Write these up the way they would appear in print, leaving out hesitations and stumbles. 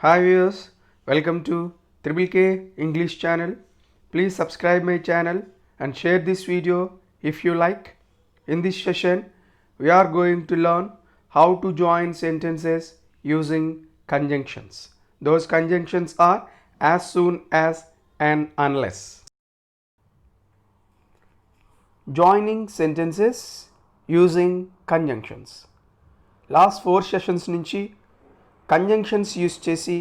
Hi viewers, welcome to Triple K English channel. Please subscribe my channel and share this video if you like. In this session, we are going to learn how to join sentences using conjunctions. Those conjunctions are as soon as and unless. Joining sentences using conjunctions. Last 4 sessions నుంచి conjunctions use చేసి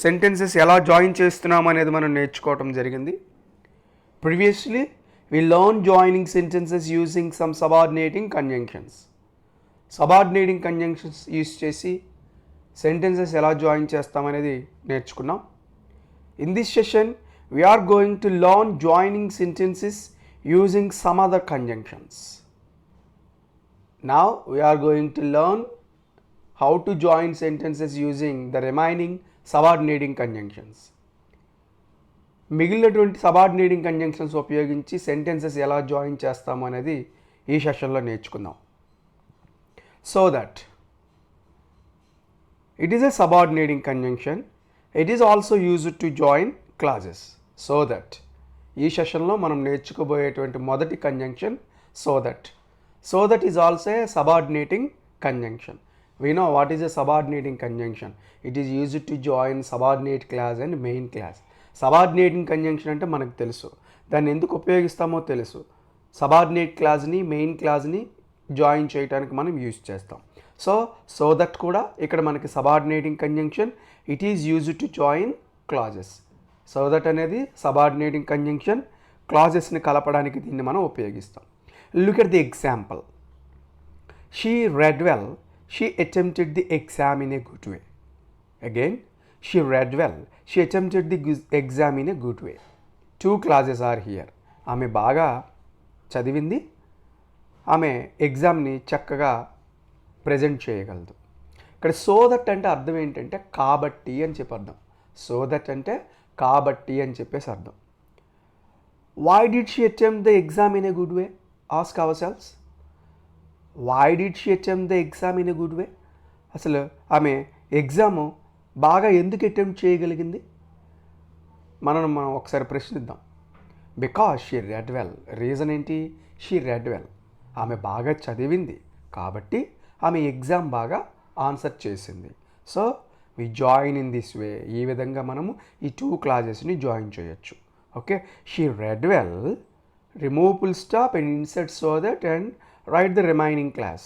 sentences ఎలా join చేస్తున్నాం అనేది మనం నేర్చుకోవటం జరిగింది. Previously we learn joining sentences using some subordinating conjunctions. Subordinating conjunctions use చేసి sentences ఎలా జాయిన్ చేస్తామనేది నేర్చుకున్నాం. In this session we are going to learn joining sentences using some other conjunctions. Now we are going to learn how to join sentences using the remaining subordinating conjunctions. మిగిలినటువంటి subordinating conjunctions ఉపయోగించి sentences ఎలా join చేస్తాము అనేది ఈ సెషన్లో నేర్చుకుందాం. So that it is a subordinating conjunction, it is also used to join clauses. So that ఈ సెషన్లో మనం నేర్చుకోబోయేటువంటి మొదటి conjunction so that. So that is also a subordinating conjunction. We know what is a subordinating conjunction. It is used to join subordinate clause and main clause. Subordinating conjunction అంటే మనకు తెలుసు, దాన్ని ఎందుకు ఉపయోగిస్తామో తెలుసు. సబార్డినేట్ క్లాజ్ని మెయిన్ క్లాజ్ని జాయిన్ చేయడానికి మనం use చేస్తాం. So that కూడా ఇక్కడ మనకి subordinating conjunction. It is used to join clauses. So that అనేది సబార్డినేటింగ్ కంజంక్షన్. క్లాజెస్ని కలపడానికి దీన్ని మనం ఉపయోగిస్తాం. Look at the example. She read well, she attempted the exam in a good way. Again, she read well, she attempted the exam in a good way. Two clauses are here. ఆమె బాగా చదివింది, ఆమె ఎగ్జామ్ని చక్కగా present చేయగలదు. ఇక్కడ so that అంటే అర్థం ఏంటంటే కాబట్టి అని చెప్పి అర్థం. సో దట్ అంటే కాబట్టి అని చెప్పేసి అర్థం. Why did she attempt the exam in a good way? Ask ourselves. Why did she attempt the exam in a good way? అసలు ఆమె ఎగ్జాము బాగా ఎందుకు అటెంప్ట్ చేయగలిగింది? మనం ఒకసారి ప్రశ్నిద్దాం. Because she read well. Reason ఏంటి? She read well. ఆమె బాగా చదివింది కాబట్టి ఆమె ఎగ్జామ్ బాగా ఆన్సర్ చేసింది. So we join in this way. ఈ విధంగా మనము ఈ టూ క్లాజెస్ని జాయిన్ చేయొచ్చు. Okay, she read well, remove full stop and insert so that and write the remaining clause.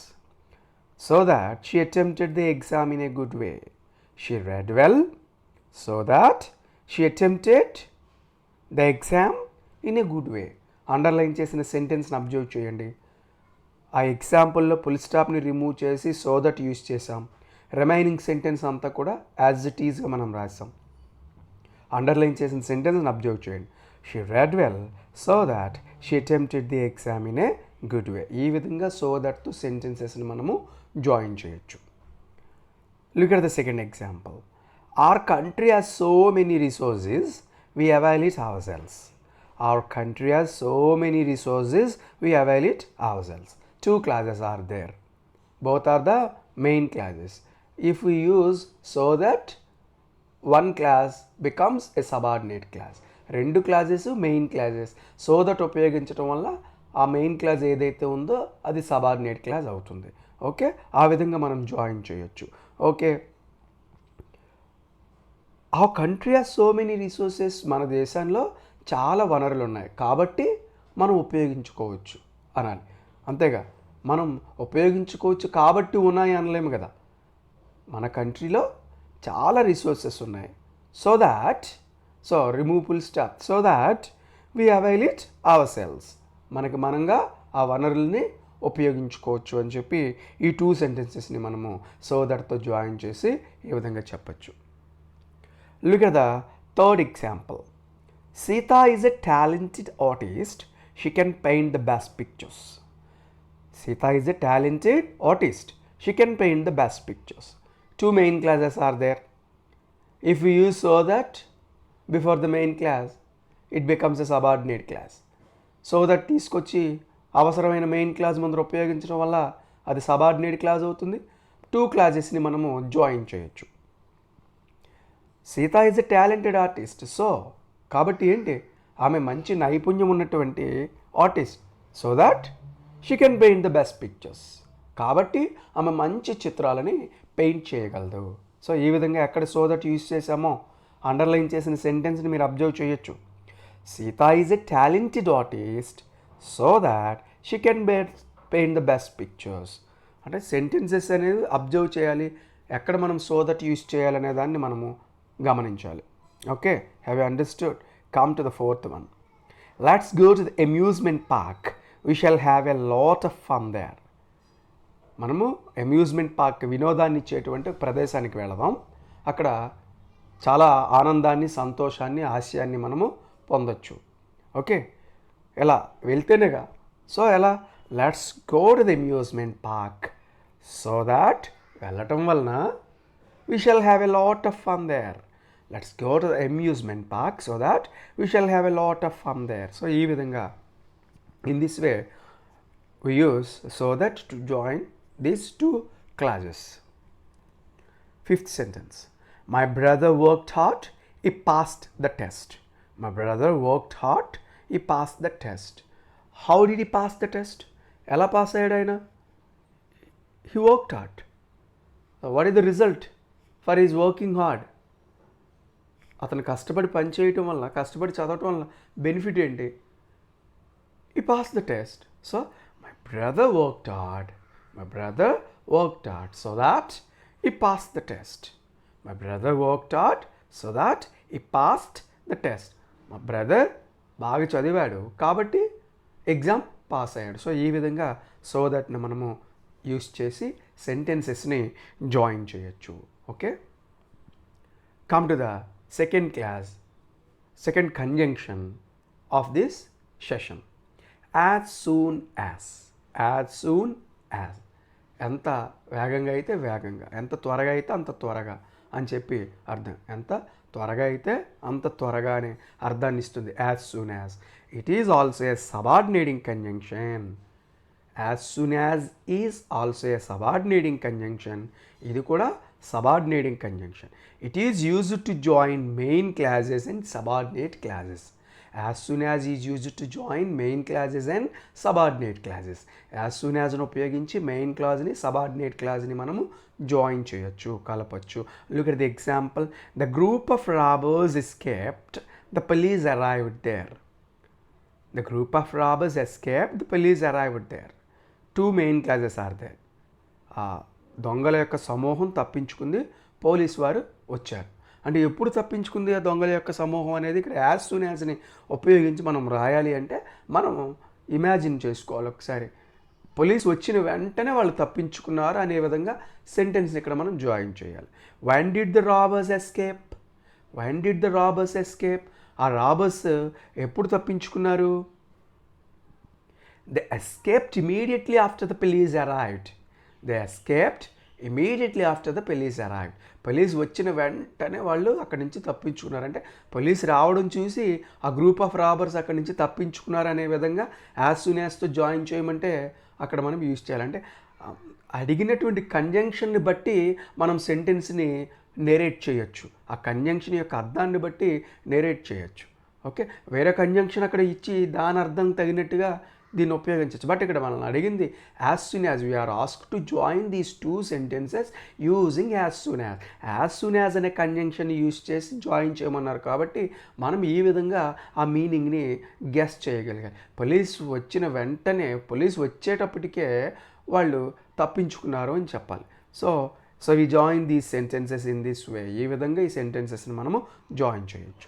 So that she attempted the exam in a good way. She read well, so that she attempted the exam in a good way. Underline చేసిన సెంటెన్స్ని observe చేయండి. ఆ ఎగ్జాంపుల్లో full స్టాప్ని remove చేసి so that use చేసాం. Remaining sentence అంతా కూడా as it ఈజ్గా మనం రాసాం. అండర్లైన్ చేసిన సెంటెన్స్ని అబ్జర్వ్ చేయండి. She read well, so that she attempted the exam in a good వే. ఈ విధంగా సో దట్తో సెంటెన్సెస్ని మనము జాయిన్ చేయొచ్చు. Look at the second example. Hour country has so many resources, we avail it hour selves. Hour country has so many resources, we avail it ourselves. Two clauses are there. Both are the main clauses. If we use so that, one clause becomes a subordinate clause. రెండు clauses main clauses. So that ఉపయోగించడం వల్ల ఆ main clause ఏదైతే ఉందో అది subordinate clause అవుతుంది. Okay, ఆ విధంగా మనం జాయిన్ చేయొచ్చు. ఓకే, ఆ country has so many resources. మన దేశంలో చాలా వనరులు ఉన్నాయి కాబట్టి మనం ఉపయోగించుకోవచ్చు అనాలి. అంతేగా, మనం ఉపయోగించుకోవచ్చు కాబట్టి ఉన్నాయి అనలేము కదా. మన కంట్రీలో చాలా రిసోర్సెస్ ఉన్నాయి. So that, so remove full stop, so that we avail it hour selves. మనకి మనంగా ఆ వనరుల్ని ఉపయోగించుకోవచ్చు అని చెప్పి ఈ టూ సెంటెన్సెస్ని మనము సో దట్తో జాయిన్ చేసి ఈ విధంగా చెప్పచ్చు. Look at the third example. Sita is a talented artist, she can paint the best pictures. Sita is a talented artist, she can paint the best pictures. Two main clauses are there. If you use so that before the main clause, it becomes a subordinate clause. So that తీసుకొచ్చి అవసరమైన main clause ముందర ఉపయోగించడం వల్ల అది subordinate clause అవుతుంది. Two క్లాజెస్ని మనము join చేయొచ్చు. Sita is a talented artist. So కాబట్టి ఏంటి, ఆమె మంచి నైపుణ్యం ఉన్నటువంటి artist. So that she can paint the best pictures. కాబట్టి ఆమె మంచి చిత్రాలని పెయింట్ చేయగలదు. సో ఈ విధంగా ఎక్కడ సో దట్ యూజ్ చేసామో అండర్లైన్ చేసిన సెంటెన్స్ని మీరు అబ్జర్వ్ చేయొచ్చు. Sita is a talented artist so that she can paint the best pictures. అంటే సెంటెన్సెస్ అనేది అబ్జర్వ్ చేయాలి, ఎక్కడ మనం సో దట్ యూజ్ చేయాలనే దాన్ని మనము గమనించాలి. Okay, have you understood? Come to the fourth one. Let's go to the amusement park, we shall have a lot of fun there. మనము అమ్యూజ్మెంట్ పార్క్, వినోదాన్ని ఇచ్చేటువంటి ప్రదేశానికి వెళదాం. అక్కడ చాలా ఆనందాన్ని, సంతోషాన్ని, హాస్యాన్ని మనము పొందొచ్చు. ఓకే, ఎలా వెళ్తేనేగా. సో ఎలా, let's go to the amusement park so that, వెళ్ళటం వలన we shall have a lot of fun there. Let's go to the amusement park so that we shall have a lot of fun there. So ee vidhanga, in this way we use so that to join these two clauses. Fifth sentence. My brother worked hard, he passed the test. My brother worked hard, he passed the test. How did he pass the test? Ela pass ayadu aina? He worked hard. What is the result for is working hard? అతను కష్టపడి పని చేయటం వల్ల, కష్టపడి చదవటం వల్ల benefit ఏంటి? He pass the test. So my brother worked hard, my brother worked hard so that he pass the test. My brother worked hard so that he passed the test. మా బ్రదర్ బాగా చదివాడు కాబట్టి exam pass అయ్యాడు. So ఈ విధంగా so దట్ని మనము use చేసి సెంటెన్సెస్ని join చేయొచ్చు. Okay, come to the second class, second conjunction of this session. As soon as, as soon as. ఎంత వేగంగా అయితే వేగంగా, ఎంత త్వరగా అయితే అంత త్వరగా అని చెప్పి అర్థం. ఎంత త్వరగా అయితే అంత త్వరగా అనే అర్థాన్ని ఇస్తుంది as soon as. It is also a subordinating conjunction. As soon as is also a subordinating conjunction. ఇది కూడా subordinating conjunction. It is used to join main clauses and subordinate clauses. As soon as is used to join main clauses and subordinate clauses. As soon as ను ఉపయోగించి main క్లాజ్ని, subordinate క్లాజ్ని మనము join చేయొచ్చు, కలపచ్చు. Look at the example. The group of robbers escaped, the police arrived there. The group of robbers escaped, the police arrived there. Two main clauses are there. దొంగల యొక్క సమూహం తప్పించుకుంది, police వారు వచ్చారు. అంటే ఎప్పుడు తప్పించుకుంది ఆ దొంగల యొక్క సమూహం అనేది ఇక్కడ యాజ్ సూన్ యాజ్ని ఉపయోగించి మనం రాయాలి అంటే మనం ఇమాజిన్ చేసుకోవాలి ఒకసారి. పోలీసు వచ్చిన వెంటనే వాళ్ళు తప్పించుకున్నారు అనే విధంగా సెంటెన్స్ని ఇక్కడ మనం జాయిన్ చేయాలి. When did the robbers escape? When did the robbers escape? ఆ రాబర్స్ ఎప్పుడు తప్పించుకున్నారు? They escaped immediately after the police arrived. They escaped immediately after the police arrived. Police వచ్చిన వెంటనే వాళ్ళు అక్కడి నుంచి తప్పించుకున్నారంటే పోలీస్ రావడం చూసి ఆ గ్రూప్ ఆఫ్ రాబర్స్ అక్కడి నుంచి తప్పించుకున్నారు అనే విధంగా యాజ్ సూన్ యాజ్తో జాయిన్ చేయమంటే అక్కడ మనం యూజ్ చేయాలంటే అడిగినటువంటి కంజంక్షన్ని బట్టి మనం సెంటెన్స్ని నేరేట్ చేయొచ్చు. ఆ కంజంక్షన్ యొక్క అర్థాన్ని బట్టి నేరేట్ చేయొచ్చు. ఓకే, వేరే కంజంక్షన్ అక్కడ ఇచ్చి దాని అర్థం తగినట్టుగా దీన్ని ఉపయోగించవచ్చు. బట్ ఇక్కడ మనల్ని అడిగింది as soon as. We are asked to join these two sentences using as soon as. As soon as అనే కంజంక్షన్ యూజ్ చేసి జాయిన్ చేయమన్నారు కాబట్టి మనం ఈ విధంగా ఆ మీనింగ్ని గెస్ చేయగలిగాలి. పోలీస్ వచ్చిన వెంటనే, పోలీస్ వచ్చేటప్పటికే వాళ్ళు తప్పించుకున్నారు అని చెప్పాలి. So we join these sentences in this way. ఈ విధంగా ఈ సెంటెన్సెస్ని మనము జాయిన్ చేయొచ్చు.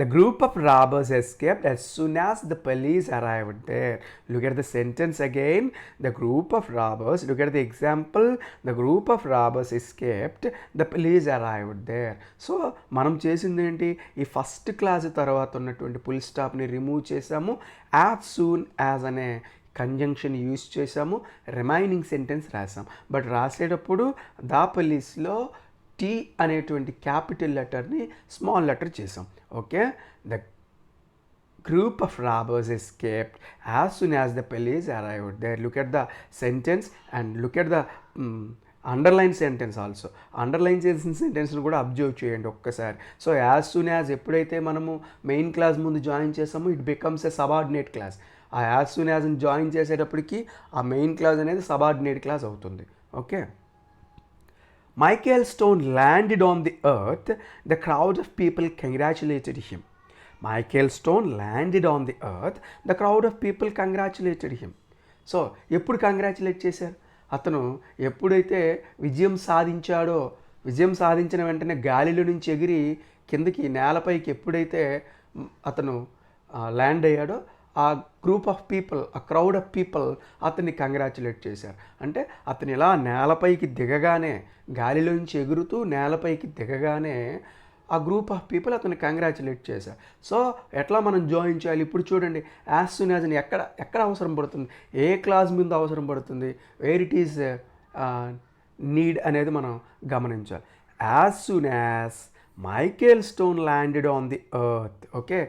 The group of robbers escaped as soon as the police arrived there. Look at the sentence again. The group of robbers, look at the example. The group of robbers escaped, the police arrived there. So మనం చేసింది ఏంటి, ఈ first clause తర్వాత ఉన్నటువంటి full స్టాప్ని remove చేసాము, as soon as అనే conjunction use చేసాము, రిమైనింగ్ సెంటెన్స్ రాసాం. బట్ రాసేటప్పుడు ద పోలీస్లో టీ అనేటువంటి క్యాపిటల్ లెటర్ని స్మాల్ లెటర్ చేసాం. Okay, the group of robbers escaped as soon as the police arrived there. Look at the sentence and look at the underline sentence also. Underline చేసిన సెంటెన్స్ని కూడా observe చేయండి ఒక్కసారి. So as soon as ఎప్పుడైతే మనము main class ముందు join చేసామో it becomes a subordinate class. ఆ యాజ్ సూన్ యాజ్ని జాయిన్ చేసేటప్పటికి ఆ మెయిన్ క్లాస్ అనేది సబార్డినేట్ క్లాస్ అవుతుంది. Okay. Michael Stone landed on the earth. The crowd of people congratulated him. Michael Stone landed on the earth. The crowd of people congratulated him. So ఎప్పుడు congratulate చేశారు? అతను ఎప్పుడైతే విజయం సాధించాడో, విజయం సాధించిన వెంటనే గాలిలో నుంచి ఎగిరి కిందకి నేలపైకి ఎప్పుడైతే అతను ల్యాండ్ అయ్యాడో ఆ గ్రూప్ ఆఫ్ పీపుల్, ఆ క్రౌడ్ ఆఫ్ పీపుల్ అతన్ని కంగ్రాచులేట్ చేశారు. అంటే అతను ఇలా నేలపైకి దిగగానే, గాలిలోంచి ఎగురుతూ నేలపైకి దిగగానే ఆ గ్రూప్ ఆఫ్ పీపుల్ అతన్ని కంగ్రాచులేట్ చేశారు. సో ఎట్లా మనం జాయిన్ చేయాలి? ఇప్పుడు చూడండి, యాజ్ సూన్ యాజ్ అని ఎక్కడ అవసరం పడుతుంది, ఏ క్లాస్ మీద అవసరం పడుతుంది, వేర్ ఇట్ ఈస్ నీడ్ అనేది మనం గమనించాలి. As soon as Michael Stone landed on the earth. Okay,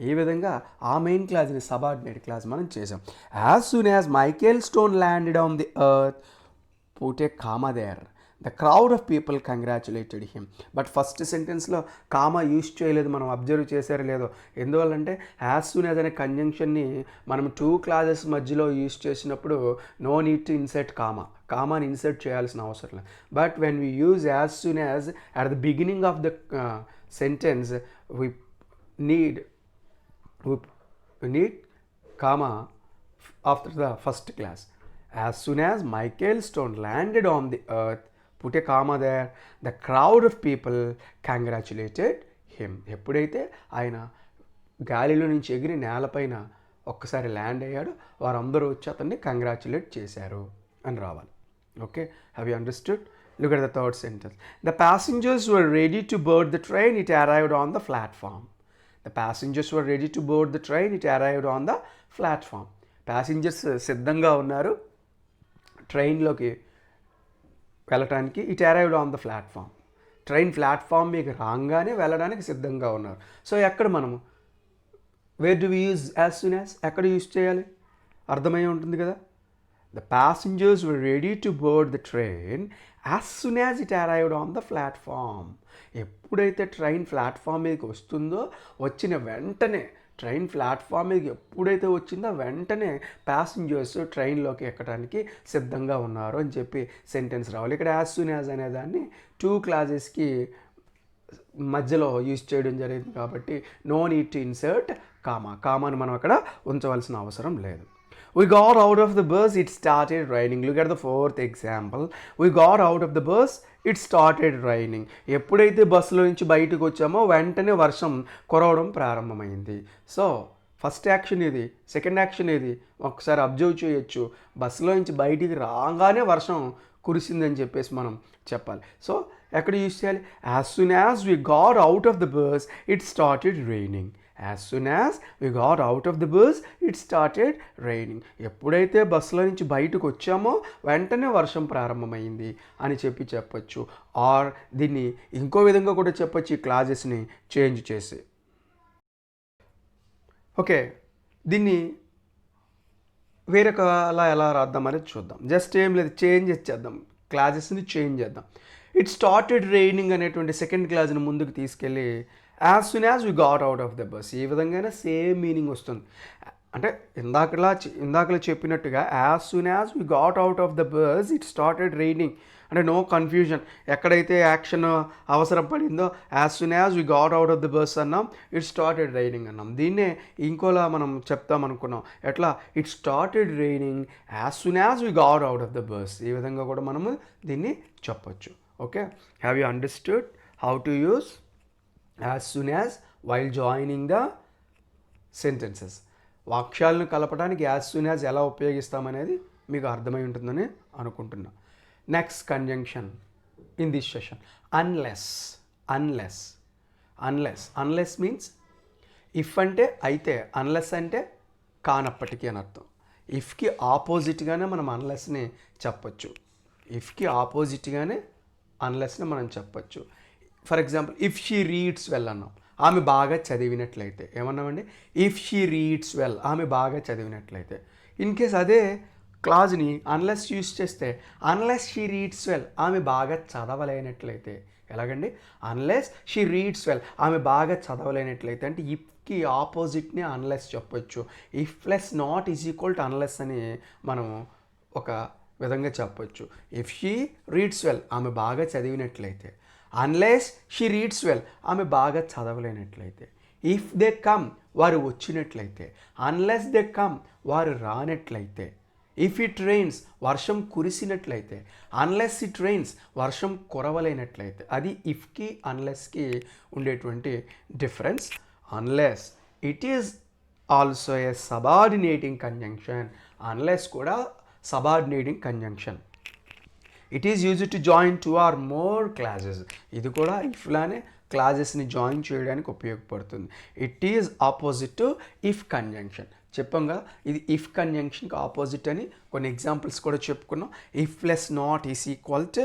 ఈ విధంగా ఆ మెయిన్ క్లాస్ని సబార్డినేట్ క్లాస్ మనం చేసాం. As soon as Michael Stone landed on the earth, put a comma there. The crowd of people congratulated him. But first సెంటెన్స్లో comma use చేయలేదు, మనం observe చేశారో లేదో. ఎందువల్లంటే యాజ్ సూన్ యాజ్ అనే కంజంక్షన్ని మనం 2 క్లాజెస్ మధ్యలో యూజ్ చేసినప్పుడు నో నీడ్ టు ఇన్సర్ట్ కామాని ఇన్సర్ట్ చేయాల్సిన అవసరం లేదు. But when we use as soon as at the beginning of the sentence we need comma after the first clause. As soon as Michael Stone landed on the earth, put a comma there, the crowd of people congratulated him. ఎప్పుడైతే ఆయన గాలిలో నుంచి ఎగిరి నేలపైన ఒక్కసారి land అయ్యాడో వారందరూ వచ్చి అతన్ని కంగ్రాచులేట్ చేశారు అని రావాలి. Okay, have you understood? Look at the third sentence. The passengers were ready to board the train. It arrived on the platform. The passengers were ready to board the train. It arrived on the platform. Passengers సిద్ధంగా ఉన్నారు ట్రైన్లోకి వెళ్ళటానికి. It arrived on the platform. Train platform మీకు రాగానే వెళ్ళడానికి సిద్ధంగా ఉన్నారు. So ఎక్కడ మనము where do we use as soon as, ఎక్కడ యూజ్ చేయాలి? అర్థమై ఉంటుంది కదా. The passengers were ready to board the train as soon as it arrived on the platform. ఎప్పుడైతే ట్రైన్ ప్లాట్ఫామ్ మీదకి వస్తుందో వచ్చిన వెంటనే, ట్రైన్ ప్లాట్ఫామ్ మీద ఎప్పుడైతే వచ్చిందో వెంటనే ప్యాసింజర్స్ ట్రైన్లోకి ఎక్కడానికి సిద్ధంగా ఉన్నారు అని చెప్పి సెంటెన్స్ రావాలి. ఇక్కడ యాజ్ సూన్ యాజ్ అనే దాన్ని 2 క్లాజెస్కి మధ్యలో యూజ్ చేయడం జరిగింది కాబట్టి నో నీడ్ టు ఇన్సర్ట్ కామాని మనం అక్కడ ఉంచవలసిన అవసరం లేదు. We got out of the bus, it started raining. Look at the 4th example. We got out of the bus, it started raining. ఎప్పుడైతే బస్సులో నుంచి బయటకు వచ్చామో వెంటనే వర్షం కురవడం ప్రారంభమైంది. సో ఫస్ట్ యాక్షన్ ఇది, సెకండ్ యాక్షన్ ఇది ఒకసారి అబ్జర్వ్ చేయొచ్చు. బస్సులో నుంచి బయటికి రాగానే వర్షం కురిసిందని చెప్పేసి మనం చెప్పాలి. సో ఎక్కడ యూజ్ చేయాలి? As soon as we got out of the bus, it started raining. As soon as we got out of the bus, it started raining. ఎప్పుడైతే బస్సులో నుంచి బయటకు వచ్చామో వెంటనే వర్షం ప్రారంభమైంది అని చెప్పొచ్చు. ఆర్ దీన్ని ఇంకో విధంగా కూడా చెప్పొచ్చు, ఈ క్లాజెస్ని చేంజ్ చేసి. ఓకే, దీన్ని వేరొకలా ఎలా రాద్దాం అనేది చూద్దాం. జస్ట్ ఏం లేదు, చేంజ్ చేద్దాం, క్లాజెస్ని చేంజ్ చేద్దాం. ఇట్ స్టార్టెడ్ రైనింగ్ అనేటువంటి సెకండ్ క్లాజ్ని ముందుకు తీసుకెళ్ళి as soon as we got out of the bus, ఈ విధంగానే సేమ్ మీనింగ్ వస్తుంది. అంటే ఇందాకలా చెప్పినట్టుగా as soon as we got out of the bus it started raining అంటే నో కన్ఫ్యూజన్. ఎక్కడైతే యాక్షన్ అవసరం పడిందో as soon as we got out of the bus అన్నాం, ఇట్ స్టార్టెడ్ రైనింగ్ అన్నాం. దీన్నే ఇంకోలా మనం చెప్తాం అనుకున్నాం. ఎట్లా? It started raining as soon as we got out of the bus. ఈ విధంగా కూడా మనము దీన్ని చెప్పొచ్చు. Okay, have you understood how to use as soon as while joining the sentences? వాక్యాలను కలపడానికి యాజ్ సూన్ యాజ్ ఎలా ఉపయోగిస్తామనేది మీకు అర్థమై ఉంటుందని అనుకుంటున్నా. Next conjunction in this session, unless. Unless means if అంటే అయితే, అన్లెస్ అంటే కానప్పటికీ అని అర్థం. ఇఫ్కి ఆపోజిట్గానే మనం అన్లెస్ని చెప్పచ్చు. ఇఫ్కి ఆపోజిట్గానే అన్లెస్ని మనం చెప్పచ్చు. For example, if she reads well అన్నాం, ఆమె బాగా చదివినట్లయితే. ఏమన్నామండి? ఇఫ్ షీ రీడ్స్ వెల్, ఆమె బాగా చదివినట్లయితే. ఇన్ కేస్ అదే క్లాజ్ని అన్లెస్ యూస్ చేస్తే అన్లెస్ షీ రీడ్స్ వెల్, ఆమె బాగా చదవలేనట్లయితే. ఎలాగండి? అన్లెస్ షీ రీడ్స్ వెల్, ఆమె బాగా చదవలేనట్లయితే. అంటే ఇఫ్కి ఆపోజిట్ని అన్లెస్ చెప్పొచ్చు. If plus not is equal to unless అని మనం ఒక విధంగా చెప్పొచ్చు. ఇఫ్ షీ రీడ్స్ వెల్, ఆమె బాగా చదివినట్లయితే. అన్లెస్ షీ రీడ్స్ వెల్, ఆమె బాగా చదవలేనట్లయితే. ఇఫ్ దే కమ్, వారు వచ్చినట్లయితే. అన్లెస్ దే కమ్, వారు రానట్లయితే. ఇఫ్ ఇట్ రెయిన్స్, వర్షం కురిసినట్లయితే. అన్లెస్ ఇట్ రెయిన్స్, వర్షం కురవలేనట్లయితే. అది ఇఫ్కి అన్లెస్కి ఉండేటువంటి difference. Unless it is also a subordinating conjunction. Unless కూడా subordinating conjunction. It is used to join 2 or more clauses. ఇది కూడా ఇఫ్లానే క్లాజెస్ని జాయిన్ చేయడానికి ఉపయోగపడుతుంది. It is opposite to if conjunction. చెప్పంగా ఇది ఇఫ్ కంజంక్షన్కి ఆపోజిట్ అని కొన్ని ఎగ్జాంపుల్స్ కూడా చెప్పుకున్నాం. If plus not is equal to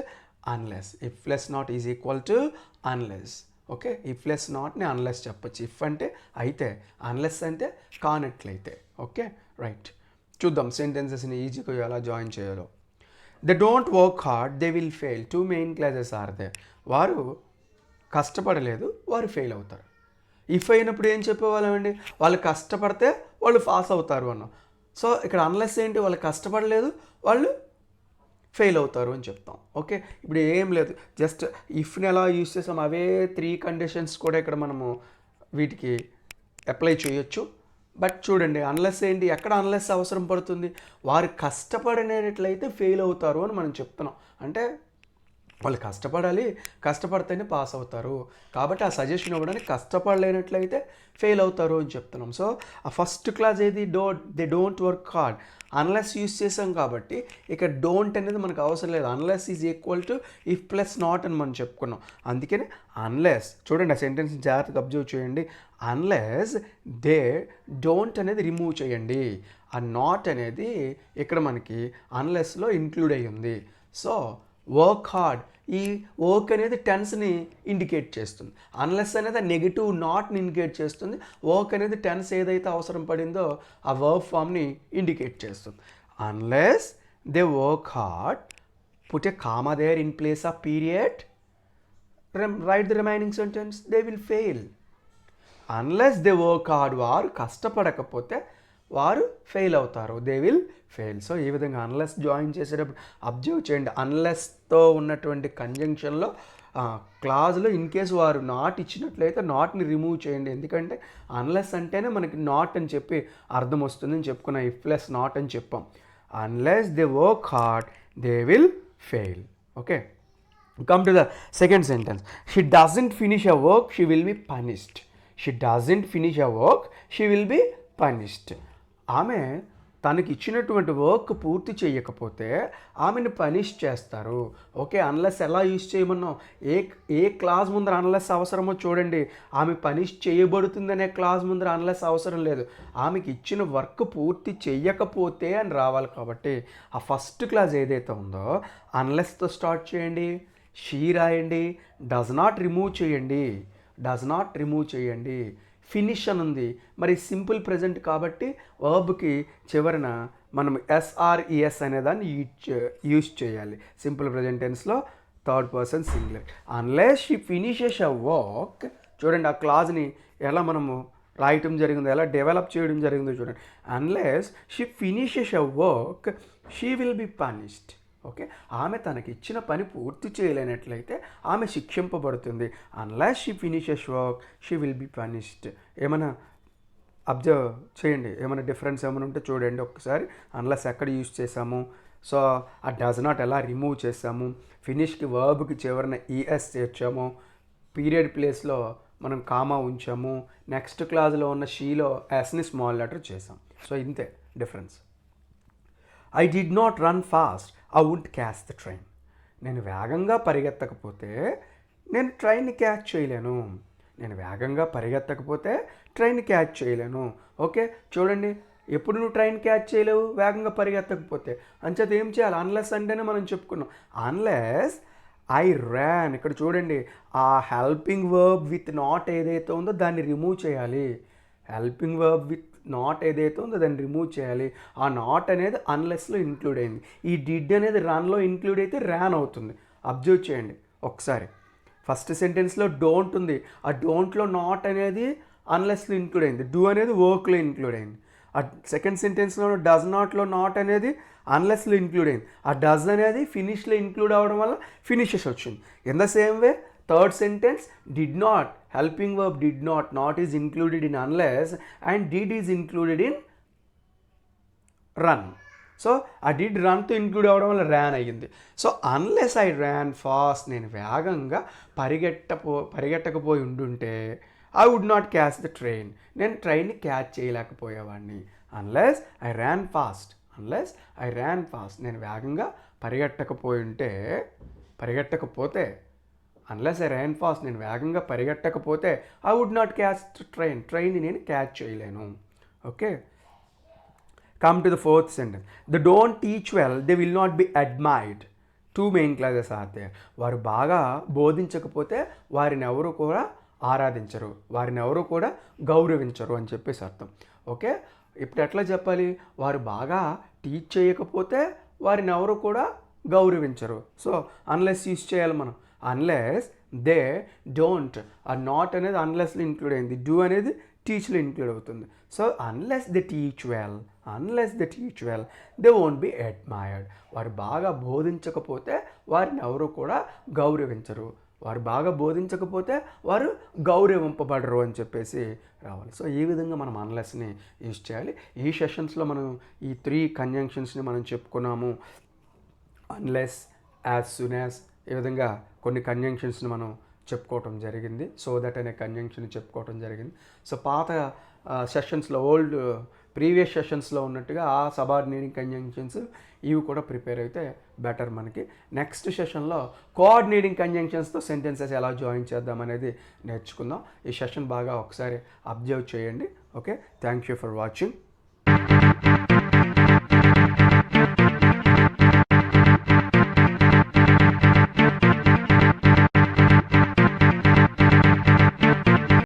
unless. If plus not is equal to unless. Okay, if plus నాట్ని అన్లెస్ చెప్పచ్చు. ఇఫ్ అంటే అయితే, అన్లెస్ అంటే కానట్లయితే. Okay, right. చూద్దాం సెంటెన్సెస్ని ఈజీగా ఎలా జాయిన్ చేయాలో. They don't work hard, they will fail. 2 main clauses are they. వారు కష్టపడలేదు, వారు ఫెయిల్ అవుతారు. ఇఫ్ అయినప్పుడు ఏం చెప్పేవాళ్ళమండి? వాళ్ళు కష్టపడితే వాళ్ళు పాస్ అవుతారు అన్నాం. సో ఇక్కడ అన్లెస్ ఏంటి? వాళ్ళు కష్టపడలేదు, వాళ్ళు ఫెయిల్ అవుతారు అని చెప్తాం. ఓకే, ఇప్పుడు ఏం లేదు, జస్ట్ ఇఫ్ని ఎలా యూస్ చేసాం అవే 3 కండిషన్స్ కూడా ఇక్కడ మనము వీటికి అప్లై చేయొచ్చు. బట్ చూడండి, అన్లెస్ ఏంటి? ఎక్కడ అన్లెస్ అవసరం పడుతుంది? వారు కష్టపడినట్లయితే ఫెయిల్ అవుతారు అని మనం చెప్తున్నాం. అంటే వాళ్ళు కష్టపడాలి, కష్టపడితేనే పాస్ అవుతారు. కాబట్టి ఆ సజెషన్ ఇవ్వడానికి కష్టపడలేనట్లయితే ఫెయిల్ అవుతారు అని చెప్తున్నాం. సో ఆ ఫస్ట్ క్లాస్ ఏది? They don't work hard. Unless use చేసాం కాబట్టి ఇక్కడ డోంట్ అనేది మనకు అవసరం లేదు. Unless is equal to if plus not అని మనం చెప్పుకున్నాం. అందుకని అన్లెస్, చూడండి ఆ సెంటెన్స్ జాగ్రత్తగా అబ్జర్వ్ చేయండి. అన్లెస్ దే డోంట్ అనేది రిమూవ్ చేయండి. ఆ నాట్ అనేది ఇక్కడ మనకి అన్లెస్లో ఇంక్లూడ్ అయ్యి ఉంది. సో వర్క్ హార్డ్, ఈ వర్క్ అనేది టెన్స్ని ఇండికేట్ చేస్తుంది. అన్లెస్ అనేది నెగిటివ్ నాట్ని ఇండికేట్ చేస్తుంది. వర్క్ అనేది టెన్స్ ఏదైతే అవసరం పడిందో ఆ వర్బ్ ఫామ్ని ఇండికేట్ చేస్తుంది. Unless they work hard, put a comma there in place of period, write the remaining sentence, they will fail. Unless they work hard, వారు కష్టపడకపోతే వారు ఫెయిల్ అవుతారు. They will fail. సో ఈ విధంగా అన్లెస్ జాయిన్ చేసేటప్పుడు observe చేయండి. అన్లెస్తో ఉన్నటువంటి కంజంక్షన్లో క్లాజ్లో in case వారు నాట్ ఇచ్చినట్లయితే నాట్ని రిమూవ్ చేయండి. ఎందుకంటే అన్లెస్ అంటేనే మనకి నాట్ అని చెప్పి అర్థం వస్తుందని చెప్పుకున్నాం. ఇఫ్ ప్లస్ నాట్ అని చెప్పాం. Unless they work hard, they will fail. Okay, come to the second sentence. She doesn't finish her work, she will be punished. She doesn't finish her work, she will be punished. ఆమె తనకి ఇచ్చినటువంటి work పూర్తి చేయకపోతే ఆమెను punish చేస్తారు. Okay, unless ఎలా use చేయమన్నాం? ఏ clause ముందర unless అవసరమో చూడండి. ఆమె పనిష్ చేయబడుతుందనే క్లాజ్ ముందర అన్లెస్ అవసరం లేదు. ఆమెకి ఇచ్చిన వర్క్ పూర్తి చేయకపోతే అని రావాలి. కాబట్టి ఆ ఫస్ట్ క్లాజ్ ఏదైతే ఉందో అన్లెస్తో స్టార్ట్ చేయండి. షీ రాయండి. డస్ నాట్ రిమూవ్ చేయండి. డస్ నాట్ రిమూవ్ చేయండి. ఫినిష్ అని ఉంది. మరి సింపుల్ ప్రెజెంట్ కాబట్టి వర్బ్కి చివరన మనం ఎస్ఆర్ఈఎస్ అనేదాన్ని యూజ్ చేయాలి. సింపుల్ ప్రెజెంట్ టెన్స్లో third person singular. Unless she finishes a work, చూడండి ఆ క్లాజ్ని ఎలా మనము రాయటం జరిగిందో, ఎలా డెవలప్ చేయడం జరిగిందో చూడండి. Unless she finishes a work, she will be punished. Okay, ఆమె తనకి ఇచ్చిన పని పూర్తి చేయలేనట్లయితే ఆమె శిక్షింపబడుతుంది. Unless she finishes work, she will be punished. ఏమైనా అబ్జర్వ్ చేయండి, ఏమైనా డిఫరెన్స్ ఏమైనా ఉంటే చూడండి ఒకసారి. అన్లెస్ ఎక్కడ యూజ్ చేసాము, సో ఆ డస్ నాట్ ఎలా రిమూవ్ చేసాము, ఫినిష్కి వర్బ్కి చివరన ఈఎస్ చేర్చాము, పీరియడ్ ప్లేస్లో మనం కామా ఉంచాము, నెక్స్ట్ క్లాజ్లో ఉన్న షీలో ఎస్ని స్మాల్ లెటర్ చేసాం. సో ఇంతే difference. I did not run fast, I won't catch the train. నేను వేగంగా పరిగెత్తకపోతే నేను ట్రైన్ని క్యాచ్ చేయలేను. నేను వేగంగా పరిగెత్తకపోతే ట్రైన్ క్యాచ్ చేయలేను. ఓకే, చూడండి, ఎప్పుడు నువ్వు ట్రైన్ క్యాచ్ చేయలేవు వేగంగా పరిగెత్తకపోతే. అంచేత ఏం చేయాలి? అన్లెస్ అంటేనే మనం చెప్పుకున్నాం. అన్లెస్ ఐ ర్యాన్, ఇక్కడ చూడండి ఆ హెల్పింగ్ వర్బ్ విత్ నాట్ ఏదైతే ఉందో దాన్ని రిమూవ్ చేయాలి. హెల్పింగ్ వర్బ్ విత్ నాట్ ఏదైతే ఉందో దాన్ని రిమూవ్ చేయాలి. ఆ నాట్ అనేది అన్లెస్లో ఇంక్లూడ్ అయింది. ఈ డిడ్ అనేది రన్లో ఇంక్లూడ్ అయితే ర్యాన్ అవుతుంది. అబ్జర్వ్ చేయండి ఒకసారి. ఫస్ట్ సెంటెన్స్లో డోంట్ ఉంది, ఆ డోంట్లో నాట్ అనేది అన్లెస్లో ఇంక్లూడ్ అయింది. డూ అనేది వర్క్లో ఇంక్లూడ్ అయింది. ఆ సెకండ్ సెంటెన్స్లో డస్ నాట్లో నాట్ అనేది అన్లెస్లో ఇంక్లూడ్ అయింది. ఆ డస్ అనేది ఫినిష్లో ఇంక్లూడ్ అవ్వడం వల్ల ఫినిషెస్ వచ్చింది. In the same way third sentence did not, helping verb did not, not is included in unless and did is included in run. So ఆ did రన్తో include అవ్వడం వల్ల ర్యాన్ అయ్యింది. So unless I ran fast, నేను వేగంగా పరిగెట్టకపోయి ఉండుంటే I would not catch the train, నేను ట్రైన్ని క్యాచ్ చేయలేకపోయేవాడిని. Unless I ran fast, unless I ran fast, నేను వేగంగా పరిగెట్టకపోతే అన్లెస్ ఐ ర్యాన్ ఫాస్ట్, నేను వేగంగా పరిగెట్టకపోతే I would not catch the ట్రైన్ని నేను క్యాచ్ చేయలేను. Okay, come to the fourth sentence. They don't teach well, they will not be admired. 2 main clauses are there. వారు బాగా బోధించకపోతే వారిని ఎవరు కూడా ఆరాధించరు, వారిని ఎవరు కూడా గౌరవించరు అని చెప్పేసి అర్థం. ఓకే, ఇప్పుడు ఎట్లా చెప్పాలి? వారు బాగా టీచ్ చేయకపోతే వారిని ఎవరు కూడా గౌరవించరు. సో అన్లెస్ యూస్ చేయాలి మనం. అన్లెస్ దే డోంట్, ఆ నాట్ అనేది అన్లెస్లో ఇంక్లూడ్ అయింది, డూ అనేది టీచ్లో ఇంక్లూడ్ అవుతుంది. So unless they teach well, they won't be admired. వారు బాగా బోధించకపోతే వారిని ఎవరు కూడా గౌరవించరు, వారు బాగా బోధించకపోతే వారు గౌరవింపబడరు అని చెప్పేసి రావాలి. సో ఈ విధంగా మనం అన్లెస్ని యూజ్ చేయాలి. ఈ సెషన్స్లో మనం ఈ 3 కంజంక్షన్స్ని మనం చెప్పుకున్నాము. అన్లెస్, యాజ్ సూన్ యాజ్, ఈ విధంగా కొన్ని కంజంక్షన్స్ని మనం చెప్పుకోవటం జరిగింది. సో దట్ అనే కంజంక్షన్ చెప్పుకోవటం జరిగింది. సో పాత సెషన్స్లో, ప్రీవియస్ సెషన్స్లో ఉన్నట్టుగా ఆ సబార్డినేటింగ్ కంజంక్షన్స్ ఇవి కూడా ప్రిపేర్ అయితే బెటర్ మనకి. నెక్స్ట్ సెషన్లో కోఆర్డినేటింగ్ కంజంక్షన్స్తో సెంటెన్సెస్ ఎలా జాయిన్ చేద్దాం అనేది నేర్చుకుందాం. ఈ సెషన్ బాగా ఒకసారి అబ్జర్వ్ చేయండి. Okay, thank you for watching.